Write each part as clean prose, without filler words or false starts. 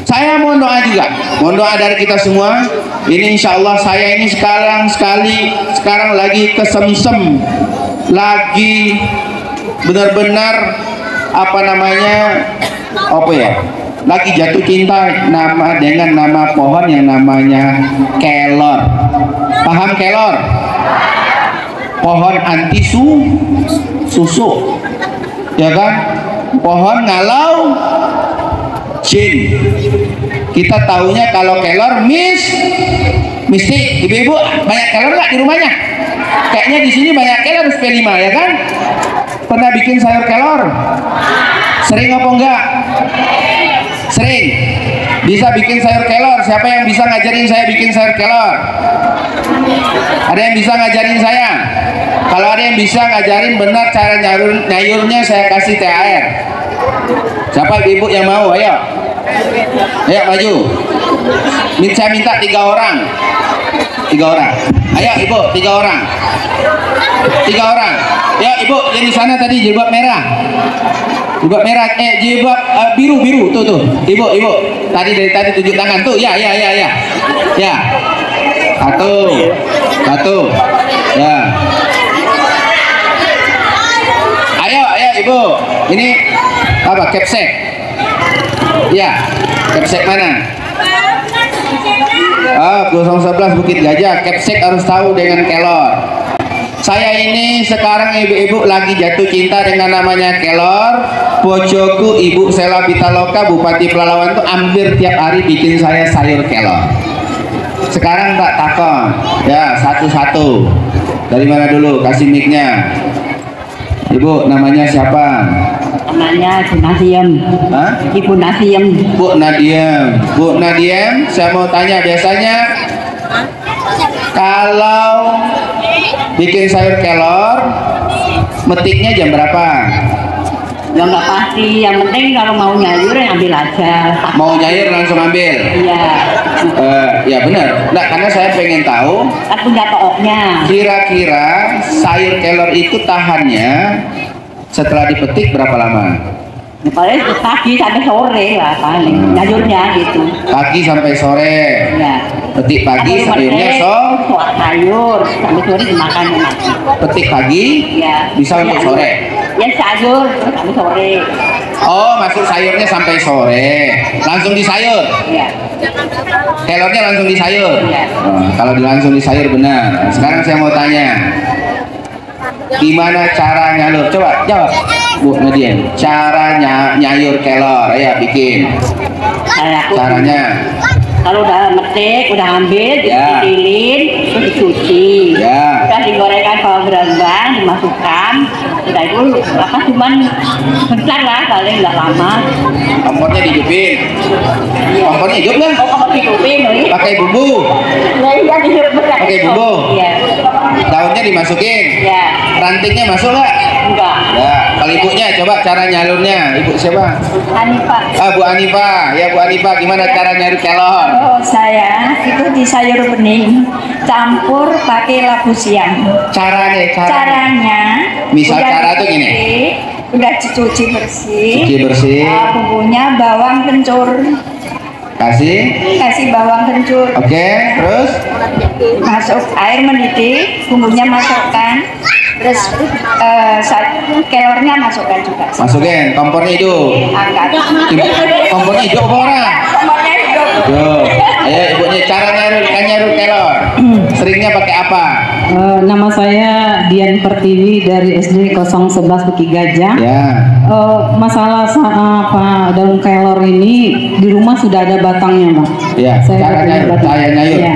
Saya mohon doa juga, mohon doa dari kita semua. Ini insya Allah saya ini sekarang lagi kesemsem, lagi benar-benar lagi jatuh cinta dengan nama pohon yang namanya kelor. Paham kelor? Pohon anti susu, ya kan? Pohon ngalau jin. Kita tahunya kalau kelor mistik. Ibu-ibu banyak kelor nggak di rumahnya? Kayaknya di sini banyak kelor SP5, ya kan? Pernah bikin sayur kelor? Sering apa enggak? Sering. Bisa bikin sayur kelor. Siapa yang bisa ngajarin saya bikin sayur kelor? Ada yang bisa ngajarin saya? Kalau ada yang bisa ngajarin benar cara nyayurnya, saya kasih THR. Siapa ibu yang mau? Ayo, ayo maju. Saya minta 3 orang. 3 orang. Ayo ibu, 3 orang. 3 orang. Ya ibu yang di sana tadi jilbab merah. Jilbab merah, jilbab biru tuh. Ibu. Tadi dari tadi tunjuk tangan tuh. Ya. Ya. Satu. Ya. Ayo ibu. Ini apa? Kepsek. Ya. Kepsek mana? 011 Bukit Gajah. Kepsek harus tahu dengan kelor. Saya ini sekarang ibu-ibu lagi jatuh cinta dengan namanya kelor. Bojoku Ibu Sela Pitaloka Bupati Pelalawan tuh hampir tiap hari bikin saya sayur kelor. Sekarang tak takon ya satu-satu. Dari mana dulu? Kasih mic-nya. Ibu namanya siapa? Namanya Bu Nadiem. Hah? Ibu Nadiem. Bu Nadiem, saya mau tanya, biasanya kalau bikin sayur kelor metiknya jam berapa? Ya nggak pasti, yang penting kalau mau nyayur ya ambil aja. Mau nyayur langsung ambil? Iya. Ya benar. Nah, karena saya pengen tahu Kan punya tooknya. kira-kira sayur kelor itu tahannya setelah dipetik berapa lama? Ya, paling pagi sampai sore lah paling nyayurnya gitu. Pagi sampai sore. Iya. Petik pagi, sayurnya sayur sampai sore dimakan nanti. petik pagi, Iya. bisa untuk sore. Ya sayur sampai sore. Oh, masuk sayurnya sampai sore. Langsung disayur. Iya. Kelornya langsung disayur. Iya. Kalau langsung disayur benar. Sekarang saya mau tanya, gimana cara nyalur? Coba jawab, Bu Nadiem. Cara nyayur kelor, ya bikin. Caranya? Kalau udah metik, udah ambil, Ya. ditilin, terus dicuci. Ya. Udah digorengkan bawang gerembang, dimasukkan. Udah itu cuman bentar lah, paling nggak lama. Kompornya dihidupin. Kompornya hidup nggak? Oh, kalau dihidupin, Pakai bumbu. nah iya dihirup Pakai bumbu. Iya. Daunnya dimasukin. Iya. Rantingnya masuk nggak? Enggak. Ya. Kalau ibunya coba cara nyalurnya. Ibu siapa? Hanifah. Bu Hanifah. Ya Bu Hanifah, gimana cara nyalur kelor? Oh, saya itu di sayur bening campur pakai labu siam. Caranya Misal udah cara tuh gini. udah dicuci bersih. Cuci bersih. Bumbunya bawang kencur. Kasih Bawang kencur. Oke, terus Masuk air mendidih, bumbunya masukkan. Terus kelornya masukkan juga. masukin. Kompornya hidup. Angkat. Kompornya hidup apa orang? Kompornya hidup. Hidup. Ayo ibunya cara nyalur kelor. Seringnya pakai apa? Nama saya Dian Pertiwi dari SD 011 Bukit Gajah. Ya. Masalah daun kelor ini di rumah sudah ada batangnya, Bang. Ya, cara nyayur. Ya.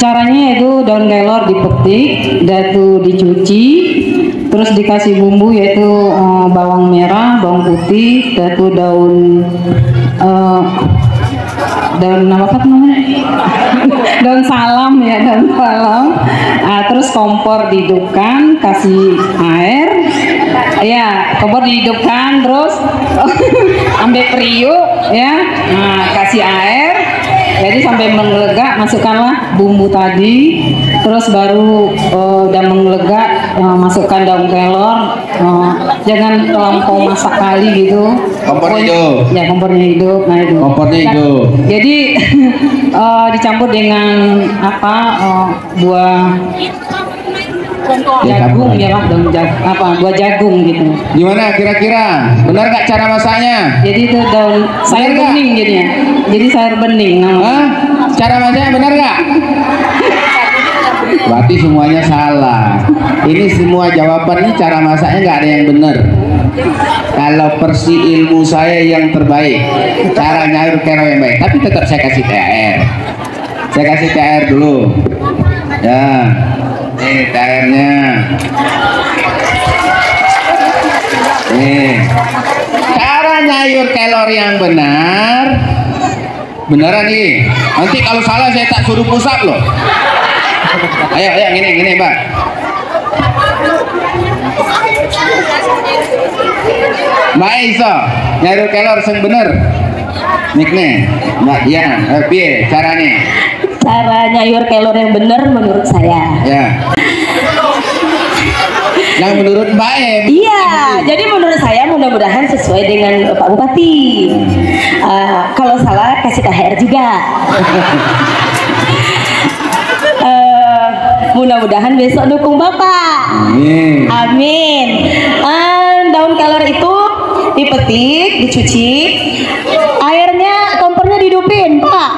Caranya itu daun kelor dipetik, dan itu dicuci, terus dikasih bumbu yaitu bawang merah, bawang putih, dan itu daun apa namanya? Daun salam ya, daun salam. Terus kompor dihidupkan, kasih air. Ya, kompor dihidupkan, terus ambil periuk ya. Kasih air. Jadi sampai mengelegak, masukkanlah bumbu tadi. Terus baru udah mengelegak, masukkan daun kelor, jangan terlampau masak kali gitu. Kompornya hidup. Ya, kompornya hidup. Nah itu. Kompornya hidup. Jadi dicampur dengan apa buah jagung ya lah, daun buah jagung gitu. Gimana kira-kira? Benar nggak cara masaknya? Jadi itu daun sayur nggak? bening jadinya. Jadi sayur bening namanya. Hah? Cara masaknya benar nggak? Berarti semuanya salah. Ini semua jawabannya cara masaknya nggak ada yang benar. Kalau versi ilmu saya yang terbaik, cara nyayur kelor yang baik. Tapi tetap saya kasih THR. Saya kasih THR dulu. Ya, ini THR-nya. Nih, cara nyayur kelor yang benar. Beneran nih. Nanti kalau salah saya tak suruh pusat loh. Ayo, gini, Mbak. Mbak Iso, nyayur kelor sing bener. Nikne, Mbak Diana, piye caranya? Cara nyayur kelor yang benar menurut saya. Ya. Yang menurut Mbak Em. Iya, jadi menurut saya mudah-mudahan sesuai dengan Pak Bupati. Kalau salah kasih THR juga. Mudah-mudahan besok dukung Bapak. Amin. Amin. Daun kelor itu dipetik, dicuci, airnya kompornya dihidupin, Pak.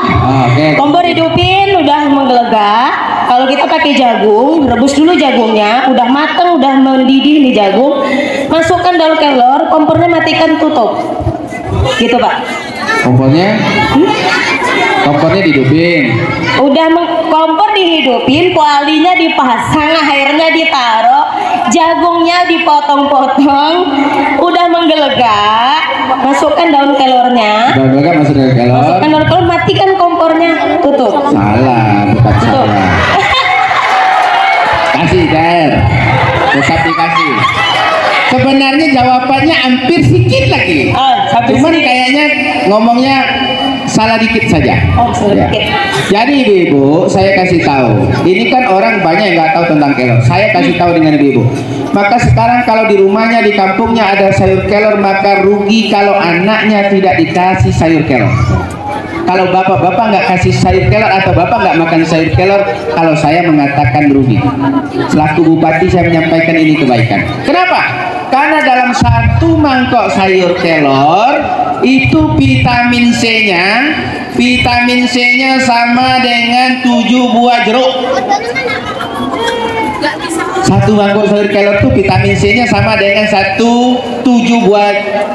Oke. Kompor hidupin, udah menggelegak. Kalau kita pakai jagung, rebus dulu jagungnya, udah mateng, udah mendidih nih jagung. Masukkan daun kelor, kompornya matikan, tutup. Gitu, Pak. Kompornya dihidupin. Udah kompor dihidupin, kualinya dipasang, airnya ditaruh, jagungnya dipotong-potong, udah menggelegak, masukkan daun kelornya. Udah enggak masuk daun kelor. Masukkan daun kelor, matikan kompornya, tutup. Salah, bukan Tutup. salah. Kasih THR. Tetap dikasih. Sebenarnya jawabannya hampir sedikit lagi. Hampir Cuman sedikit. kayaknya ngomongnya salah dikit saja. Oh, salah Ya. dikit. Jadi ibu-ibu, saya kasih tahu. Ini kan orang banyak yang nggak tahu tentang kelor. Saya kasih tahu dengan ibu-ibu. Maka sekarang kalau di rumahnya, di kampungnya ada sayur kelor, maka rugi kalau anaknya tidak dikasih sayur kelor. Kalau bapak-bapak nggak kasih sayur kelor atau bapak nggak makan sayur kelor, kalau saya mengatakan rugi. Selaku bupati saya menyampaikan ini kebaikan. Kenapa? Karena dalam satu mangkok sayur kelor itu vitamin C-nya sama dengan 7 buah jeruk. Satu mangkok sayur kelor itu vitamin C-nya sama dengan 7 buah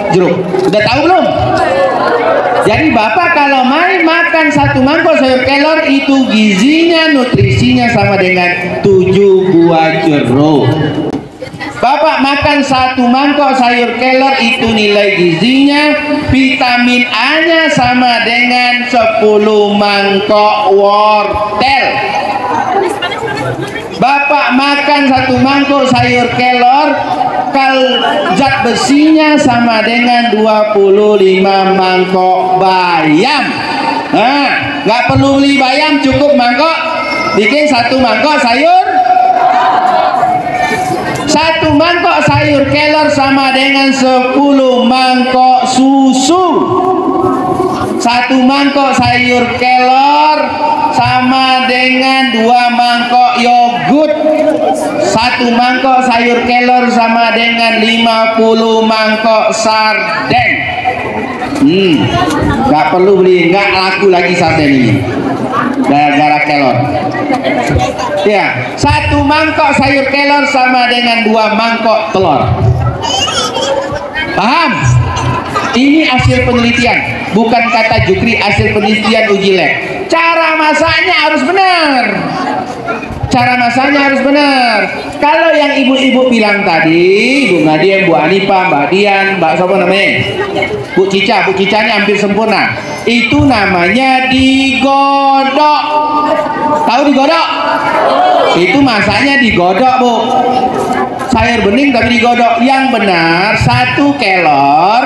jeruk. Udah tahu belum? Jadi bapak kalau makan satu mangkok sayur kelor itu gizinya, nutrisinya sama dengan 7 buah jeruk. Bapak makan satu mangkok sayur kelor itu nilai gizinya, vitamin A-nya sama dengan 10 mangkok wortel. Bapak makan satu mangkok sayur kelor, zat besinya sama dengan 25 mangkok bayam. Nah, nggak perlu beli bayam, cukup mangkok. Bikin satu mangkok sayur. Satu mangkok sayur kelor sama dengan 10 mangkok susu. Satu mangkok sayur kelor sama dengan 2 mangkok yogurt. Satu mangkok sayur kelor sama dengan 50 mangkok sarden. Nggak perlu beli, nggak laku lagi sarden ini gara-gara kelor. Ya, satu mangkok sayur kelor sama dengan 2 mangkok telur. Paham? Ini hasil penelitian, bukan kata Jukri, hasil penelitian uji lab. Cara masaknya harus benar. Cara masaknya harus benar. Kalau yang ibu-ibu bilang tadi, Bu Nadia, Bu Anipah, Mbak Dian, Mbak siapa namanya? Bu Cicanya hampir sempurna. Itu namanya digodok. Tahu digodok? Itu masaknya digodok, Bu. Sayur bening tapi digodok. Yang benar, satu kelor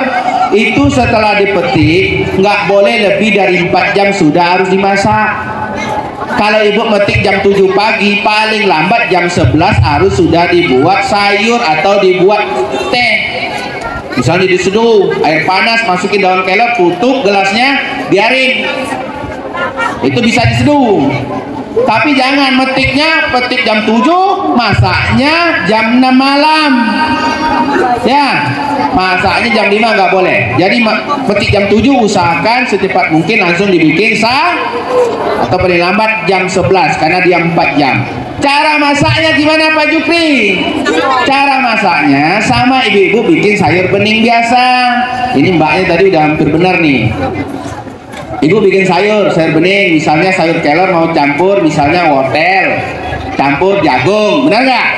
itu setelah dipetik nggak boleh lebih dari 4 jam sudah harus dimasak. Kalau ibu metik jam 7 pagi, paling lambat jam 11 harus sudah dibuat sayur atau dibuat teh. Misalnya diseduh, air panas, masukin daun kelor, tutup gelasnya, biarin. Itu bisa diseduh. Tapi jangan metiknya petik jam 7, masaknya jam 6 malam. Ya, masaknya jam 5 nggak boleh. Jadi petik jam 7 usahakan secepat mungkin langsung dibikin atau paling lambat jam 11 karena dia 4 jam. Cara masaknya gimana Pak Jupri? Cara masaknya sama ibu-ibu bikin sayur bening biasa. Ini mbaknya tadi udah hampir benar nih. Ibu bikin sayur bening, misalnya sayur kelor mau campur, misalnya wortel, campur jagung, benar nggak?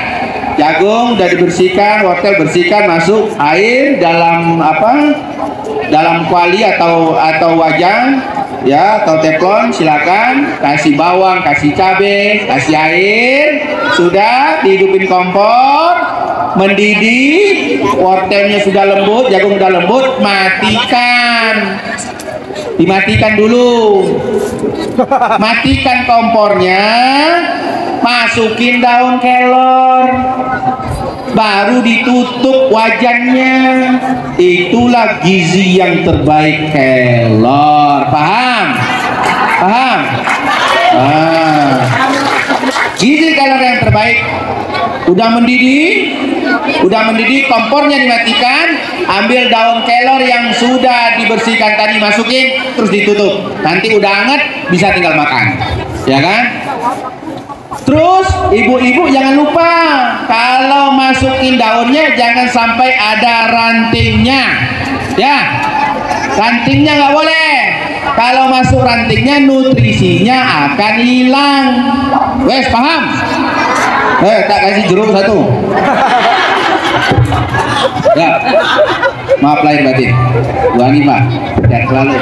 Jagung udah dibersihkan, wortel bersihkan, masuk air dalam dalam kuali atau wajan, ya, atau teflon, silakan. Kasih bawang, kasih cabai, kasih air, sudah dihidupin kompor, mendidih, wortelnya sudah lembut, jagung sudah lembut, matikan. Dimatikan dulu, matikan kompornya, masukin daun kelor, baru ditutup wajannya. Itulah gizi yang terbaik kelor. Paham? Paham? Gizi kelor yang terbaik. Udah mendidih, kompornya dimatikan, ambil daun kelor yang sudah dibersihkan tadi, masukin, terus ditutup. Nanti udah hangat, bisa tinggal makan, ya kan? Terus ibu-ibu jangan lupa kalau masukin daunnya jangan sampai ada rantingnya, ya. Rantingnya nggak boleh. Kalau masuk rantingnya nutrisinya akan hilang. Wes, paham? Tak kasih jeruk satu. Ya, maaf lahir batin. Bu Hanifah, dan selalu.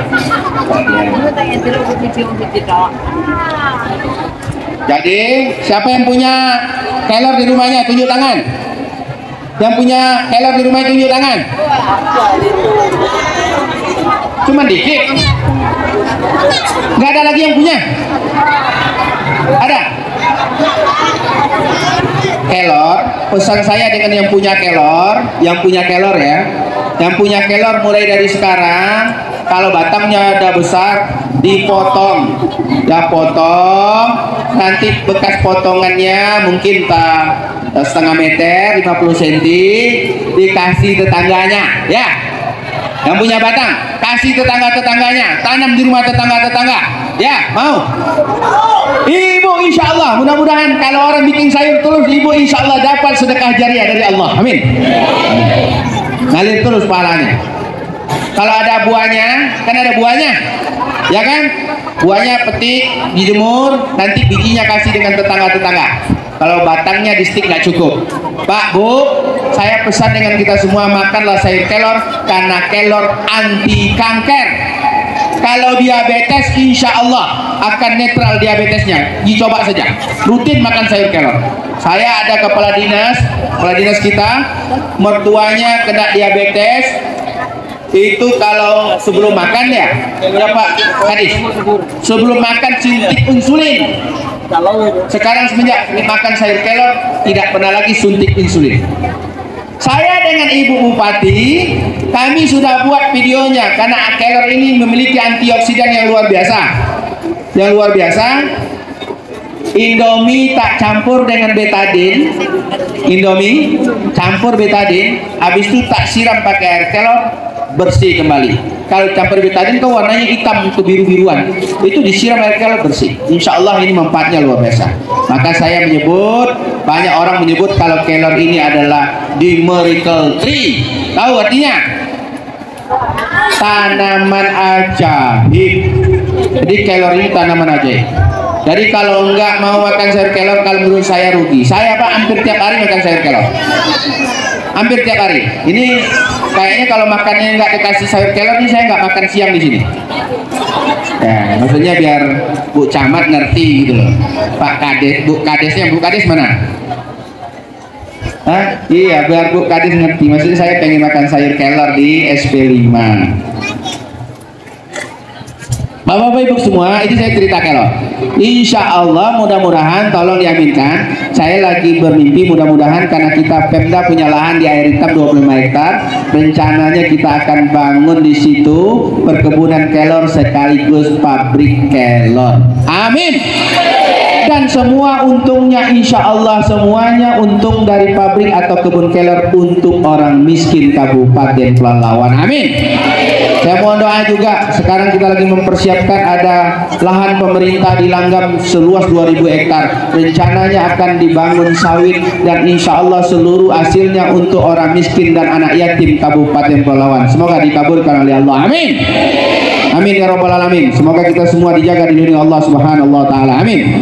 Jadi, siapa yang punya kelor di rumahnya tunjuk tangan. Yang punya kelor di rumahnya tunjuk tangan. Cuman dikit. Nggak ada lagi yang punya. Ada. Kelor, pesan saya dengan yang punya kelor ya, yang punya kelor mulai dari sekarang, kalau batangnya udah besar dipotong, ya potong, nanti bekas potongannya mungkin setengah meter, 50 cm, dikasih tetangganya, ya. Yang punya batang, kasih tetangga-tetangganya, tanam di rumah tetangga-tetangga, ya, mau? Ibu insya Allah, mudah-mudahan kalau orang bikin sayur terus, ibu insya Allah dapat sedekah jariah dari Allah, amin. Ngalir terus pahalanya. Kalau ada buahnya, kan ada buahnya, ya kan? Buahnya petik, dijemur, nanti bijinya kasih dengan tetangga-tetangga. Kalau batangnya di stik nggak cukup. Pak, Bu, saya pesan dengan kita semua, makanlah sayur kelor karena kelor anti kanker. Kalau diabetes insya Allah akan netral diabetesnya. Dicoba saja, rutin makan sayur kelor. Saya ada kepala dinas kita, mertuanya kena diabetes. Itu kalau sebelum makan ya Pak Kadis, sebelum makan suntik insulin. Sekarang semenjak makan sayur kelor tidak pernah lagi suntik insulin. Saya dengan Ibu Bupati, kami sudah buat videonya karena kelor ini memiliki antioksidan yang luar biasa. Yang luar biasa. Indomie tak campur dengan betadin. Indomie campur betadin, habis itu tak siram pakai air kelor, bersih kembali. Kalau campur betadin kan warnanya hitam, itu biru-biruan, itu disiram air kelor bersih. Insya Allah ini manfaatnya luar biasa. Maka saya menyebut, banyak orang menyebut kalau kelor ini adalah the miracle tree. Tahu artinya? Tanaman ajaib. Jadi kelor ini tanaman ajaib. Jadi kalau enggak mau makan sayur kelor, kalau menurut saya rugi. Saya Pak hampir tiap hari makan sayur kelor. Hampir tiap hari. Ini kayaknya kalau makannya nggak dikasih sayur kelor ini saya nggak makan siang di sini. Ya, maksudnya biar Bu Camat ngerti gitu loh. Pak Kades, Bu Kadesnya, Bu Kades mana? Hah? Iya, biar Bu Kades ngerti. Maksudnya saya pengen makan sayur kelor di SP5. Bapak Ibu semua, itu saya cerita kelor. Insya Allah mudah-mudahan, tolong diaminkan. Saya lagi bermimpi mudah-mudahan karena kita Pemda punya lahan di Air Hitam 25 hektar. Rencananya kita akan bangun di situ perkebunan kelor sekaligus pabrik kelor. Amin. Dan semua untungnya insya Allah semuanya untung dari pabrik atau kebun kelor untuk orang miskin Kabupaten Pelalawan. Amin. Saya mohon doa juga. Sekarang kita lagi mempersiapkan ada lahan pemerintah di Langgam seluas 2000 hektar. Rencananya akan dibangun sawit dan insya Allah seluruh hasilnya untuk orang miskin dan anak yatim Kabupaten Pelalawan. Semoga dikabulkan oleh Allah. Amin. Amin ya rabbal alamin. Semoga kita semua dijaga di dunia Allah Subhanahu wa taala. Amin.